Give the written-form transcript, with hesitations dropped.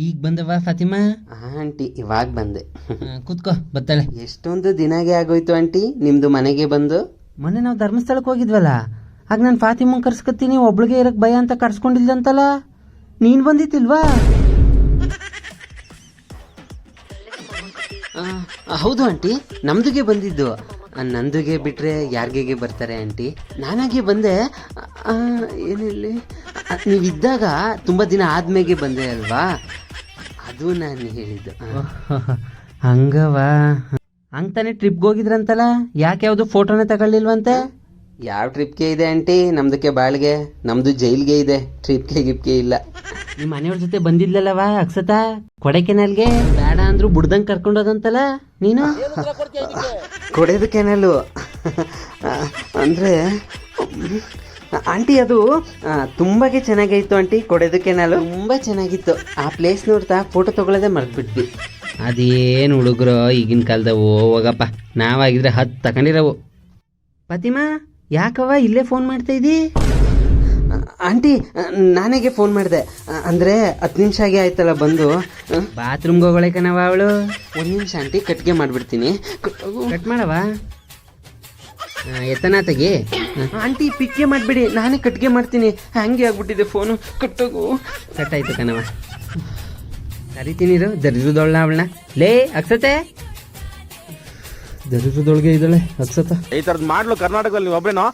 ಈಗ ಬಂದವ ಫಾತಿಮಾ? ಆಂಟಿ ಇವಾಗ ಬಂದೆ. ಕೂತ್ಕೋ, ಬತ್ತಾಳೆ. ಎಷ್ಟೊಂದು ದಿನಾಗೆ ಆಗೋಯ್ತು ಆಂಟಿ ನಿಮ್ದು ಮನೆಗೆ ಬಂದು. ಮೊನ್ನೆ ನಾವು ಧರ್ಮಸ್ಥಳಕ್ಕೆ ಹೋಗಿದ್ವಲ್ಲ, ಆಗ ನಾನು ಫಾತಿಮಂಗ್ ಕರ್ಸ್ಕೊತೀನಿ, ಒಬ್ಳಿಗೆ ಇರಕ್ ಭಯ ಅಂತ ಕರ್ಸ್ಕೊಂಡಿಲ್ದಂತಲ್ಲ, ನೀನ್ ಬಂದಿತ್ತಿಲ್ವಾ? ಹೌದು ಆಂಟಿ, ನಮ್ದುಗೆ ಬಂದಿದ್ದು. ನಂದುಗೆ ಬಿಟ್ರೆ ಯಾರಿಗೆಗೆ ಬರ್ತಾರೆ ಆಂಟಿ? ನಾನಾಗೆ ಬಂದೆ. ಏನಿಲ್ಲ, ನೀವಿದ್ದಾಗ ತುಂಬ ದಿನ ಆದ್ಮೇಲೆ ಬಂದೆ ಅಲ್ವಾ, ಅದು ನಾನು ಹೇಳಿದ್ದು. ಹಂಗವಾ? ಹಂಗ್ ತಾನೇ ಟ್ರಿಪ್ಗೆ ಹೋಗಿದ್ರಂತಲ್ಲ, ಯಾಕೆ ಯಾವುದು ಫೋಟೋನೇ ತಗೊಳ್ಳಿಲ್ವಂತೆ? ಯಾವ ಟ್ರಿಪ್ಗೆ ಇದೆ ಆಂಟಿ? ನಮ್ದಕ್ಕೆ ಬಾಳ್ಗೆ, ನಮ್ದು ಜೈಲ್ಗೆ ಇದೆ, ಟ್ರಿಪ್ಗೆ ಗಿಪ್ಗೆ ಇಲ್ಲ. ನಿಮ್ಮ ಮನೆಯವ್ರ ಜೊತೆ ಬಂದಿದ್ಲಲ್ಲವಾ ಅಕ್ಷತಾ, ಕೊಡೈಕೆನಾಲ್ಗೆ? ಬೇಡ ಅಂದ್ರು ಬುಡ್ದಂಗ್ ಕರ್ಕೊಂಡೋದಂತಲ್ಲ ನೀನು. ಕೊಡೆದು ಕೆನಲು ಅಂದ್ರೆ ಆಂಟಿ ಅದು ತುಂಬಾಗೆ ಚೆನ್ನಾಗಿತ್ತು ಆಂಟಿ. ಕೊಡೆದು ಕೆನಲು ತುಂಬಾ ಚೆನ್ನಾಗಿತ್ತು. ಆ ಪ್ಲೇಸ್ ನೋಡ್ತಾ ಫೋಟೋ ತಗೊಳ್ಳೋದೇ ಮರ್ತ್ಬಿಟ್ವಿ. ಅದೇನು ಹುಡುಗರು ಈಗಿನ ಕಾಲದವು, ಹೋಗಪ್ಪ, ನಾವಾಗಿದ್ರೆ 10 ತಗೊಂಡಿರವು. ಫಾತಿಮಾ, ಯಾಕವ ಇಲ್ಲೇ ಫೋನ್ ಮಾಡ್ತಾ ಇದ್ದೀ? ಆಂಟಿ ನಾನಾಗೆ ಫೋನ್ ಮಾಡಿದೆ, ಅಂದ್ರೆ 10 ನಿಮಿಷ ಆಗಿ ಆಯ್ತಲ್ಲ ಬಂದು. ಬಾತ್ರೂಮ್ಗೆ ಹೋಗೋಳಕನವ ಅವಳು. 1 ನಿಮಿಷ ಆಂಟಿ, ಕಟ್ಗೆ ಮಾಡ್ಬಿಡ್ತೀನಿ. ಕಟ್ ಮಾಡವ, ಎತ್ತನ ತೆಗಿ. ಆಂಟಿ ಪಿಕ್ಕೆ ಮಾಡ್ಬಿಡಿ, ನಾನೇ ಕಟ್ಗೆ ಮಾಡ್ತೀನಿ. ಹಂಗೆ ಆಗ್ಬಿಟ್ಟಿದೆ ಫೋನು. ಕಟ್ಟೋಗು. ಕಟ್ಟಾಯ್ತು ಕಣವ, ಕರಿತೀನಿ ದರಿದ್ರದೊಳ್ಳ ಅವಳನ್ನ. ಲೇ ಅಕ್ಷತೆ, ದರಿದ್ರದೊಳಗೆ ಇದ್ದಾಳೆ ಅಕ್ಷತ. ಈ ತರದ್ ಮಾಡ್ಲು ಕರ್ನಾಟಕದಲ್ಲಿ ಒಬ್ರೇನೋ